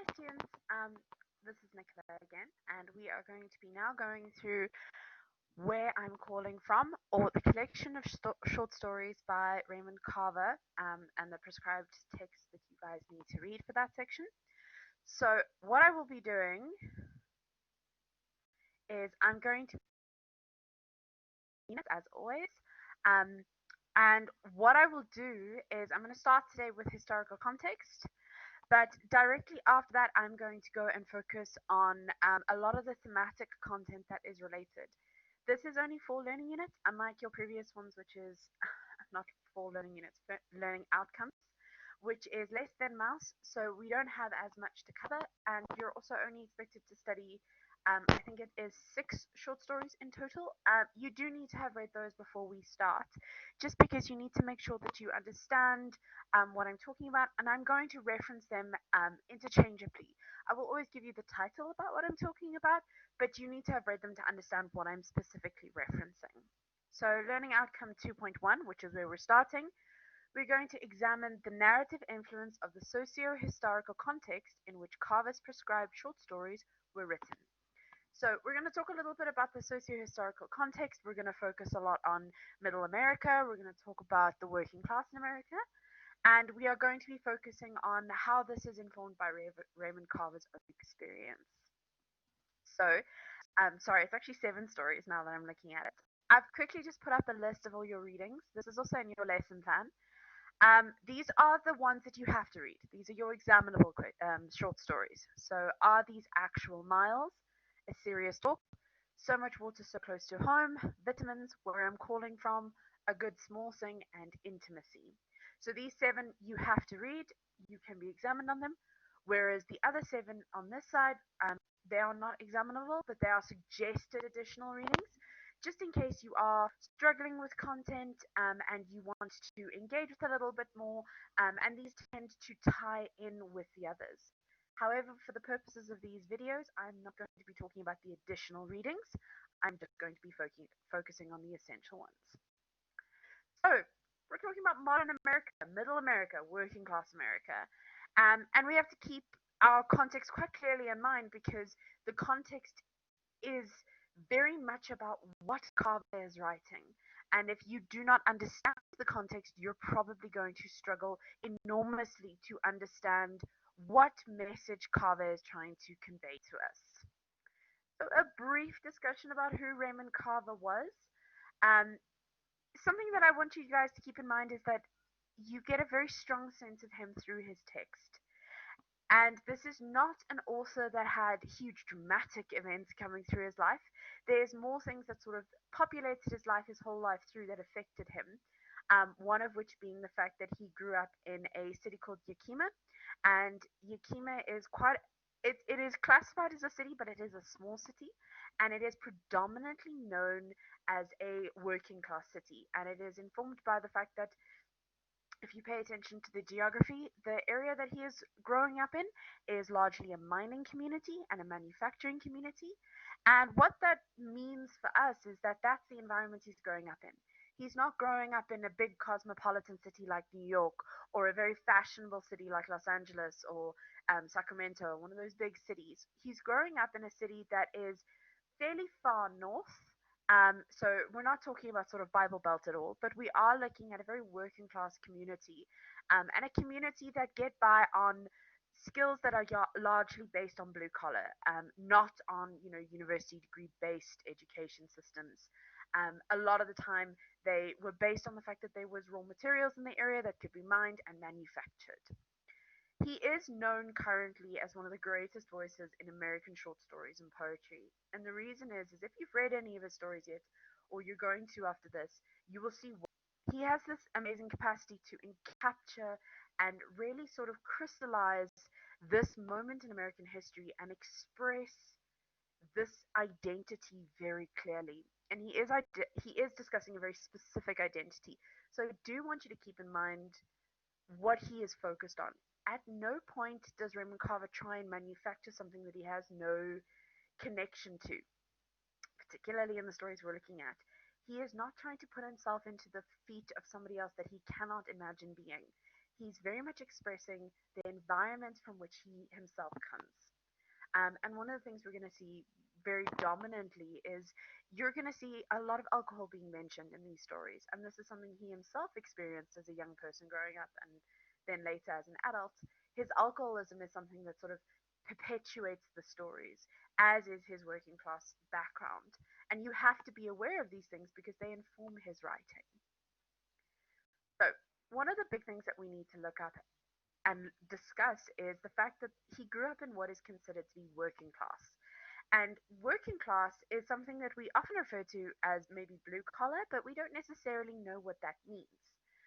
Hi students, this is Nicola again, and we are going to be now going through Where I'm Calling From, or the collection of short stories by Raymond Carver, and the prescribed text that you guys need to read for that section. So what I will be doing is I'm going to, as always, um, and what I will do is I'm going to start today with historical context. But directly after that, I'm going to go and focus on a lot of the thematic content that is related. This is only 4 learning units, unlike your previous ones, which is not 4 learning units, but learning outcomes, which is less than mouse. So we don't have as much to cover, and you're also only expected to study. I think it is 6 short stories in total. You do need to have read those before we start, just because you need to make sure that you understand what I'm talking about, and I'm going to reference them interchangeably. I will always give you the title about what I'm talking about, but you need to have read them to understand what I'm specifically referencing. So, Learning Outcome 2.1, which is where we're starting, we're going to examine the narrative influence of the socio-historical context in which Carver's prescribed short stories were written. So we're going to talk a little bit about the socio-historical context. We're going to focus a lot on Middle America. We're going to talk about the working class in America. And we are going to be focusing on how this is informed by Raymond Carver's own experience. So, sorry, it's actually 7 stories now that I'm looking at it. I've quickly just put up a list of all your readings. This is also in your lesson plan. These are the ones that you have to read. These are your examinable short stories. So, are these actual miles? A serious talk? So much water so close to home? Vitamins? Where I'm calling from? A good small thing? And intimacy. So these 7 you have to read. You can be examined on them. Whereas the other 7 on this side, they are not examinable, but they are suggested additional readings just in case you are struggling with content and you want to engage with a little bit more, and these tend to tie in with the others. However, for the purposes of these videos, I'm not going to be talking about the additional readings. I'm just going to be focusing on the essential ones. So, we're talking about modern America, middle America, working class America. And we have to keep our context quite clearly in mind because the context is very much about what Carver is writing. And if you do not understand the context, you're probably going to struggle enormously to understand what message Carver is trying to convey to us. So, a brief discussion about who Raymond Carver was. Um, Something that I want you guys to keep in mind is that you get a very strong sense of him through his text. And this is not an author that had huge dramatic events coming through his life. There's more things that sort of populated his life, his whole life through, that affected him. One of which being the fact that he grew up in a city called Yakima. And Yakima is quite, it is classified as a city, but it is a small city. And it is predominantly known as a working class city. And it is informed by the fact that if you pay attention to the geography, the area that he is growing up in is largely a mining community and a manufacturing community. And what that means for us is that that's the environment he's growing up in. He's not growing up in a big cosmopolitan city like New York or a very fashionable city like Los Angeles or Sacramento, one of those big cities. He's growing up in a city that is fairly far north. So we're not talking about sort of Bible Belt at all, but we are looking at a very working class community, and a community that get by on skills that are largely based on blue collar, not on university degree based education systems. A lot of the time they were based on the fact that there was raw materials in the area that could be mined and manufactured. He is known currently as one of the greatest voices in American short stories and poetry. And the reason is if you've read any of his stories yet, or you're going to after this, you will see he has this amazing capacity to capture and really sort of crystallize this moment in American history and express this identity very clearly. And he is discussing a very specific identity. So I do want you to keep in mind what he is focused on. At no point does Raymond Carver try and manufacture something that he has no connection to, particularly in the stories we're looking at. He is not trying to put himself into the feet of somebody else that he cannot imagine being. he's very much expressing the environment from which he himself comes. And one of the things we're going to see very dominantly is you're going to see a lot of alcohol being mentioned in these stories. And this is something he himself experienced as a young person growing up and then later as an adult. His alcoholism is something that sort of perpetuates the stories, as is his working class background. And you have to be aware of these things because they inform his writing. So, one of the big things that we need to look up and discuss is the fact that he grew up in what is considered to be working class. And working class is something that we often refer to as maybe blue collar, but we don't necessarily know what that means.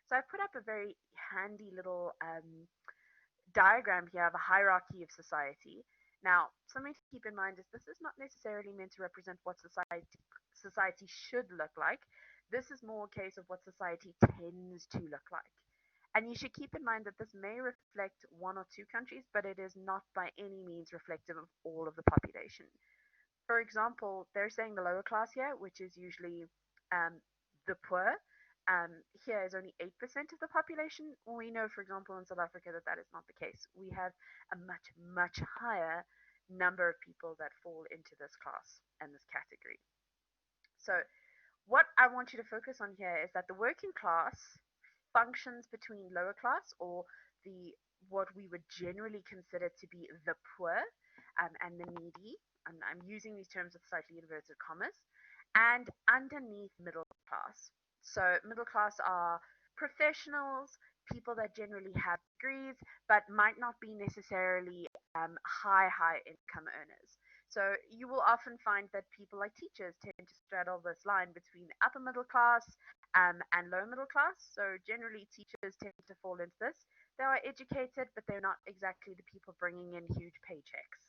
So I've put up a very handy little diagram here of a hierarchy of society. Now, something to keep in mind is this is not necessarily meant to represent what society should look like. This is more a case of what society tends to look like. And you should keep in mind that this may reflect one or two countries, but it is not by any means reflective of all of the population. For example, they're saying the lower class here, which is usually um, the poor. Here is only 8% of the population. We know, for example, in South Africa that that is not the case. We have a much, much higher number of people that fall into this class and this category. So, what I want you to focus on here is that the working class functions between lower class or the what we would generally consider to be the poor and the needy. And I'm using these terms with slightly inverted commas, and underneath middle class. So middle class are professionals, people that generally have degrees, but might not be necessarily high income earners. So you will often find that people like teachers tend to straddle this line between upper middle class and low middle class. So generally, teachers tend to fall into this. They are educated, but they're not exactly the people bringing in huge paychecks,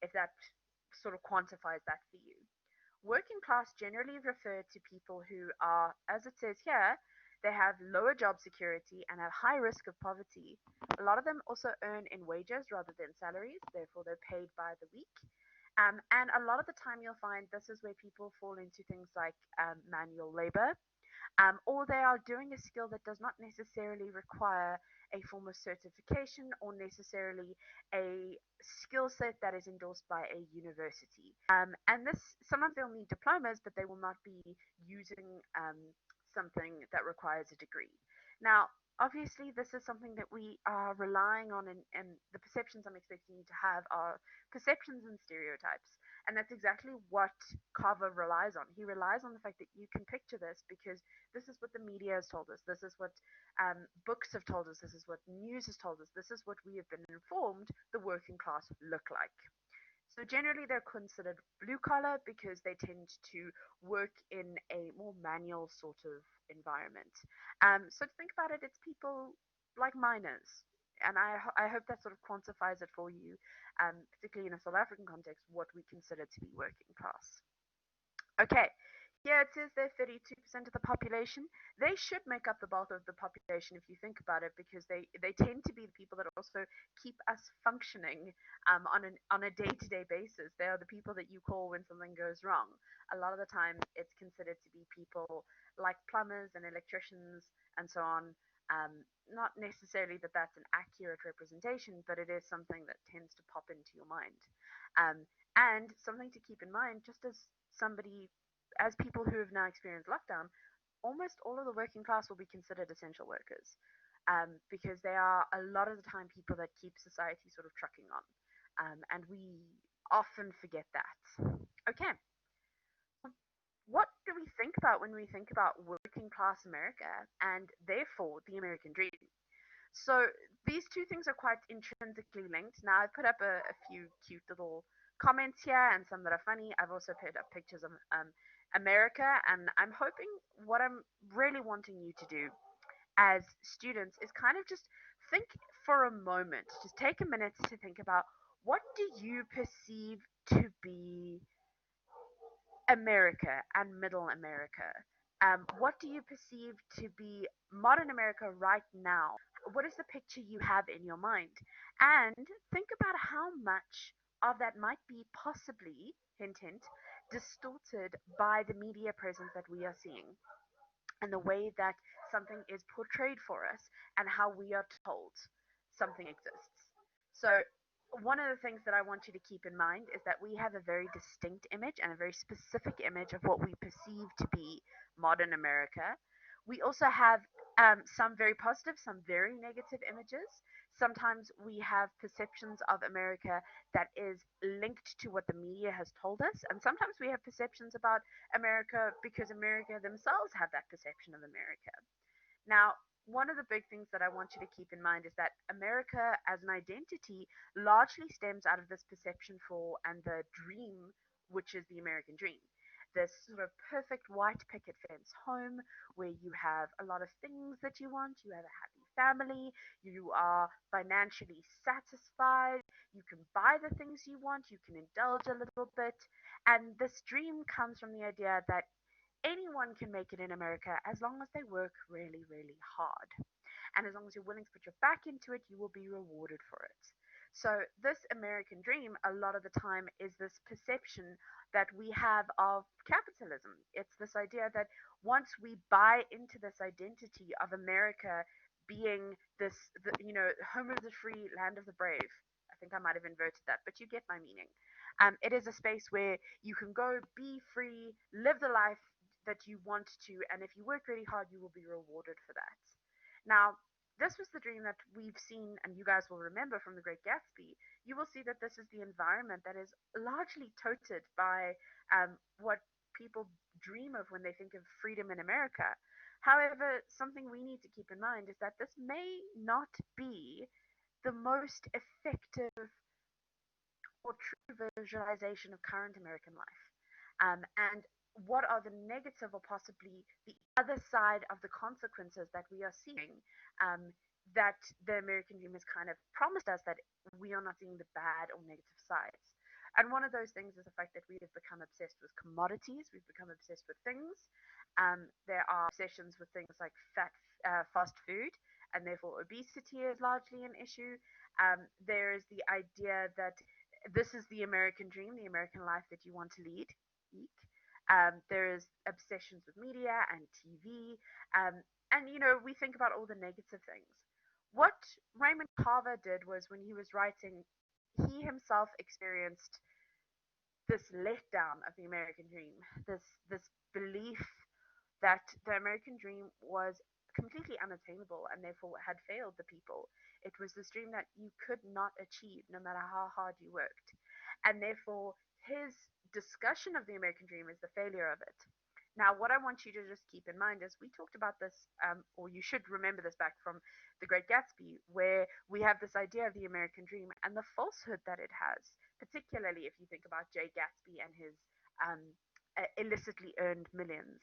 if that sort of quantifies that for you. Working class generally refer to people who are, as it says here, they have lower job security and have high risk of poverty. A lot of them also earn in wages rather than salaries, therefore they're paid by the week. And a lot of the time you'll find this is where people fall into things like manual labor, or they are doing a skill that does not necessarily require a form of certification or necessarily a skill set that is endorsed by a university. And this, some of them need diplomas, but they will not be using something that requires a degree. Now, obviously, this is something that we are relying on, and the perceptions I'm expecting you to have are perceptions and stereotypes. And that's exactly what Carver relies on. He relies on the fact that you can picture this because this is what the media has told us. This is what books have told us. This is what news has told us. This is what we have been informed the working class look like. So generally, they're considered blue collar because they tend to work in a more manual sort of environment. So to think about it, it's people like miners. And I hope that sort of quantifies it for you, particularly in a South African context, what we consider to be working class. Okay, here it says they're 32% of the population. They should make up the bulk of the population if you think about it, because they tend to be the people that also keep us functioning on a day-to-day basis. They are the people that you call when something goes wrong. A lot of the time, it's considered to be people like plumbers and electricians and so on. Not necessarily that that's an accurate representation, but it is something that tends to pop into your mind. Um, and something to keep in mind, just as somebody, as people who have now experienced lockdown, almost all of the working class will be considered essential workers, because they are a lot of the time people that keep society sort of trucking on. And we often forget that. Okay, what do we think about when we think about working class America and therefore the American dream? So these two things are quite intrinsically linked. Now I put up a few cute little comments here and some that are funny. I've also put up pictures of America, and I'm hoping what I'm really wanting you to do as students is kind of just think for a moment, just take a minute to think about what do you perceive to be America and Middle America? What do you perceive to be modern America right now? What is the picture you have in your mind? And think about how much of that might be possibly, hint, hint, distorted by the media presence that we are seeing and the way that something is portrayed for us and how we are told something exists. So, one of the things that I want you to keep in mind is that we have a very distinct image and a very specific image of what we perceive to be modern America. We also have some very positive, some very negative images. Sometimes we have perceptions of America that is linked to what the media has told us, and sometimes we have perceptions about America because America themselves have that perception of America. Now, one of the big things that I want you to keep in mind is that America as an identity largely stems out of this perception for and the dream, which is the American dream. This sort of perfect white picket fence home where you have a lot of things that you want, you have a happy family, you are financially satisfied, you can buy the things you want, you can indulge a little bit. And this dream comes from the idea that anyone can make it in America as long as they work really, really hard. And as long as you're willing to put your back into it, you will be rewarded for it. So, this American dream, a lot of the time, is this perception that we have of capitalism. It's this idea that once we buy into this identity of America being this, home of the free, land of the brave. I think I might have inverted that, but you get my meaning. It is a space where you can go, be free, live the life that you want to, and if you work really hard, you will be rewarded for that. Now, this was the dream that we've seen, and you guys will remember from The Great Gatsby. You will see that this is the environment that is largely toted by what people dream of when they think of freedom in America. However, something we need to keep in mind is that this may not be the most effective or true visualization of current American life. And what are the negative or possibly the other side of the consequences that we are seeing that the American dream has kind of promised us that we are not seeing the bad or negative sides. And one of those things is the fact that we have become obsessed with commodities, we've become obsessed with things. There are obsessions with things like fast food, and therefore obesity is largely an issue. There is the idea that this is the American dream, the American life that you want to lead. Eek. There is obsessions with media and TV, and we think about all the negative things. What Raymond Carver did was when he was writing, he himself experienced this letdown of the American dream, this belief that the American dream was completely unattainable and therefore had failed the people. It was this dream that you could not achieve no matter how hard you worked. And therefore, his discussion of the American dream is the failure of it. Now, what I want you to just keep in mind is we talked about this, or you should remember this back from The Great Gatsby, where we have this idea of the American dream and the falsehood that it has, particularly if you think about Jay Gatsby and his um, illicitly earned millions.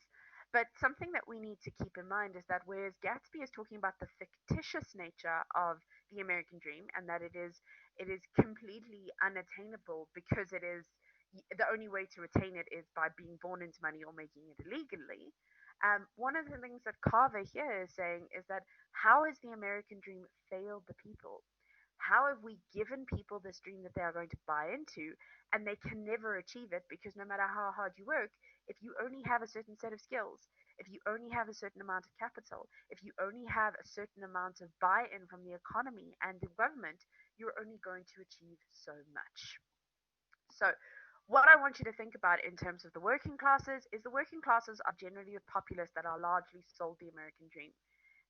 But something that we need to keep in mind is that whereas Gatsby is talking about the fictitious nature of the American dream and that it is completely unattainable because it is the only way to attain it is by being born into money or making it illegally. One of the things that Carver here is saying is that how has the American dream failed the people? How have we given people this dream that they are going to buy into and they can never achieve it because no matter how hard you work, if you only have a certain set of skills, if you only have a certain amount of capital, if you only have a certain amount of buy in from the economy and the government, you're only going to achieve so much. So, what I want you to think about in terms of the working classes is the working classes are generally the populace that are largely sold the American dream.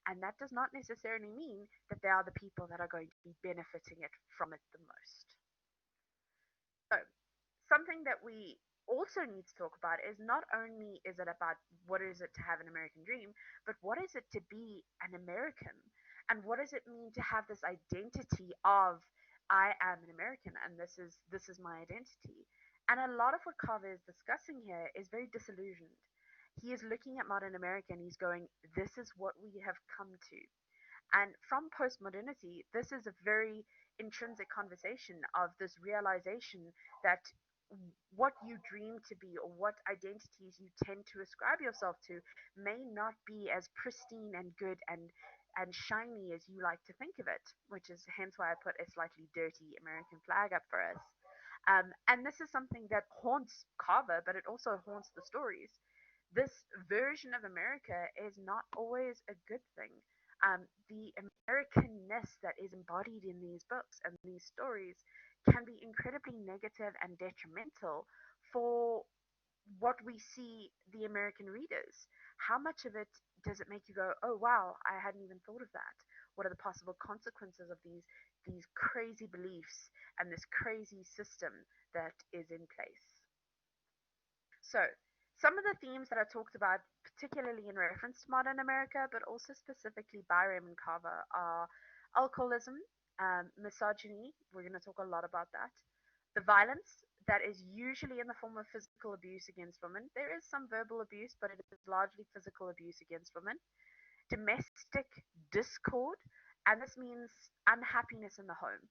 And that does not necessarily mean that they are the people that are going to be benefiting from it the most. So, something that we also need to talk about is not only is it about what is it to have an American dream, but what is it to be an American? And what does it mean to have this identity of I am an American and this is my identity? And a lot of what Carver is discussing here is very disillusioned. He is looking at modern America and he's going, this is what we have come to. And from postmodernity, this is a very intrinsic conversation of this realization that what you dream to be or what identities you tend to ascribe yourself to may not be as pristine and good and shiny as you like to think of it, which is hence why I put a slightly dirty American flag up for us. And this is something that haunts Carver, but it also haunts the stories. this version of America is not always a good thing. The Americanness that is embodied in these books and these stories can be incredibly negative and detrimental for what we see the American readers. How much of it does it make you go, oh wow, I hadn't even thought of that? What are the possible consequences of these crazy beliefs and this crazy system that is in place? So, some of the themes that I talked about, particularly in reference to modern America, but also specifically by Raymond Carver, are alcoholism, misogyny. We're going to talk a lot about that. The violence that is usually in the form of physical abuse against women. There is some verbal abuse, but it is largely physical abuse against women. Domestic discord, and this means unhappiness in the home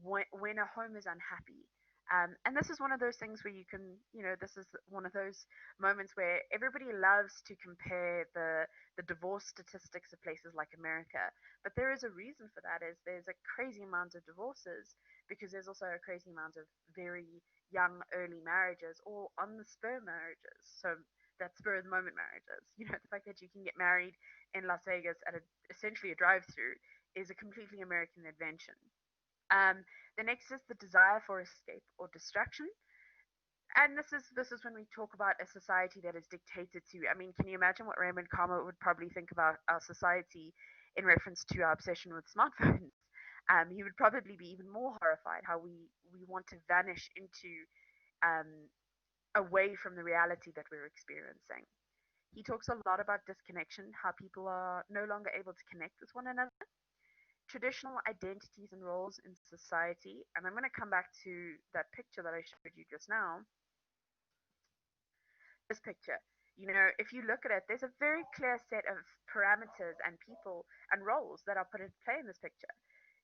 when a home is unhappy. And this is one of those things where you can, this is one of those moments where everybody loves to compare the divorce statistics of places like America. But there is a reason for that is there's a crazy amount of divorces because there's also a crazy amount of very young early marriages or on the spur marriages. So that spur of the moment marriages. The fact that you can get married in Las Vegas at essentially a drive-through is a completely American invention. The next is the desire for escape or distraction, and this is when we talk about a society that is dictated to. I mean, can you imagine what Raymond Carver would probably think about our society in reference to our obsession with smartphones? He would probably be even more horrified how we want to vanish into um, away from the reality that we're experiencing. He talks a lot about disconnection, how people are no longer able to connect with one another, traditional identities and roles in society. And I'm going to come back to that picture that I showed you just now. This picture. If you look at it, there's a very clear set of parameters and people and roles that are put into play in this picture.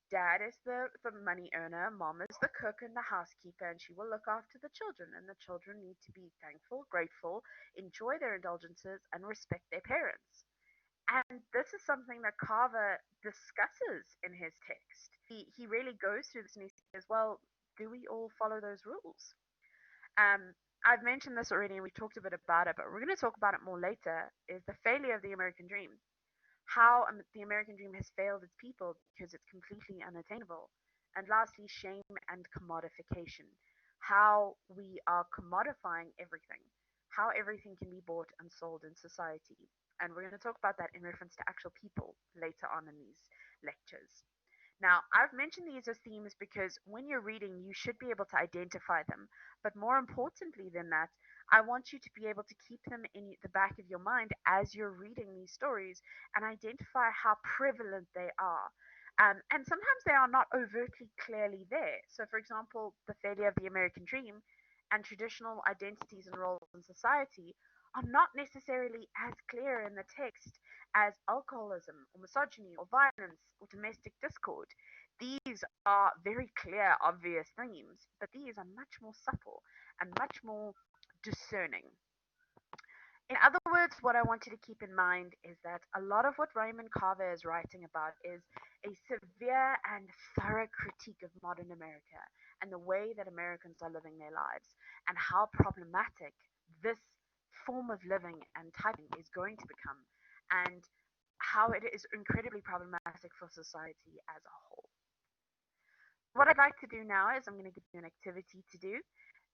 Dad is the money earner, mom is the cook and the housekeeper, and she will look after the children. And the children need to be thankful, grateful, enjoy their indulgences, and respect their parents. And this is something that Carver discusses in his text. He really goes through this and he says, well, do we all follow those rules? I've mentioned this already and we talked a bit about it, but we're going to talk about it more later, is the failure of the American dream. How the American dream has failed its people because it's completely unattainable. And lastly, shame and commodification. How we are commodifying everything. How everything can be bought and sold in society. And we're going to talk about that in reference to actual people later on in these lectures. Now, I've mentioned these as themes because when you're reading, you should be able to identify them. But more importantly than that, I want you to be able to keep them in the back of your mind as you're reading these stories and identify how prevalent they are. And sometimes they are not overtly clearly there. So, for example, the failure of the American dream and traditional identities and roles in society are not necessarily as clear in the text as alcoholism or misogyny or violence or domestic discord. These are very clear, obvious themes, but these are much more subtle and much more discerning. In other words, what I want you to keep in mind is that a lot of what Raymond Carver is writing about is a severe and thorough critique of modern America and the way that Americans are living their lives and how problematic this form of living and typing is going to become and how it is incredibly problematic for society as a whole. What I'd like to do now is I'm going to give you an activity to do.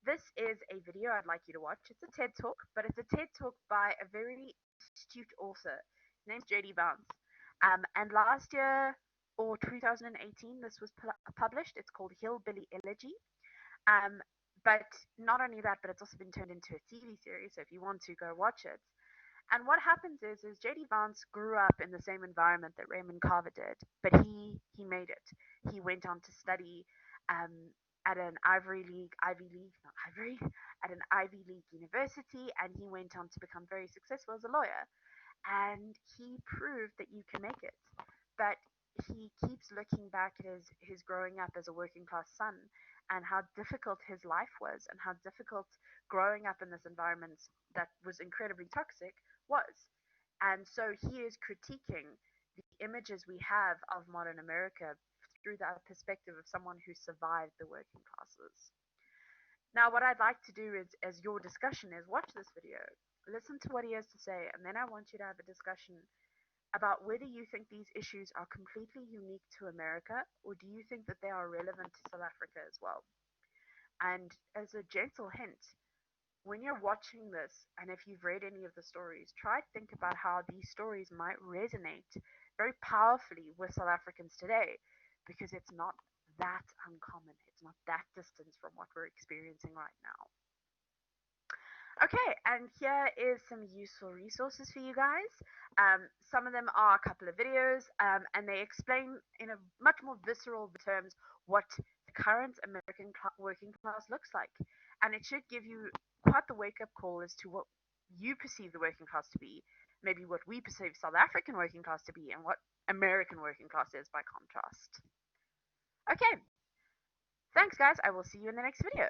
This is a video I'd like you to watch. It's a TED Talk, but it's a TED Talk by a very astute author. His name's JD Vance. And last year, or 2018, this was published. It's called Hillbilly Elegy. Um, but not only that, but it's also been turned into a TV series. So if you want to go watch it, and what happens is JD Vance grew up in the same environment that Raymond Carver did, but he made it. He went on to study um, at an not Ivy, at an Ivy League university, and he went on to become very successful as a lawyer. And he proved that you can make it. But he keeps looking back at his growing up as a working class son and how difficult his life was and how difficult growing up in this environment that was incredibly toxic was. And so he is critiquing the images we have of modern America through the perspective of someone who survived the working classes. Now, what I'd like to do is, as your discussion is, watch this video Listen to what he has to say, and then I want you to have a discussion about whether you think these issues are completely unique to America or do you think that they are relevant to South Africa as well. And as a gentle hint, when you're watching this, and if you've read any of the stories, try to think about how these stories might resonate very powerfully with South Africans today, because it's not that uncommon. It's not that distance from what we're experiencing right now. Okay, and here is some useful resources for you guys. Some of them are a couple of videos, and they explain in a much more visceral terms what the current American working class looks like. And it should give you quite the wake up call as to what you perceive the working class to be, maybe what we perceive South African working class to be, and what American working class is by contrast. Okay, thanks guys. I will see you in the next video.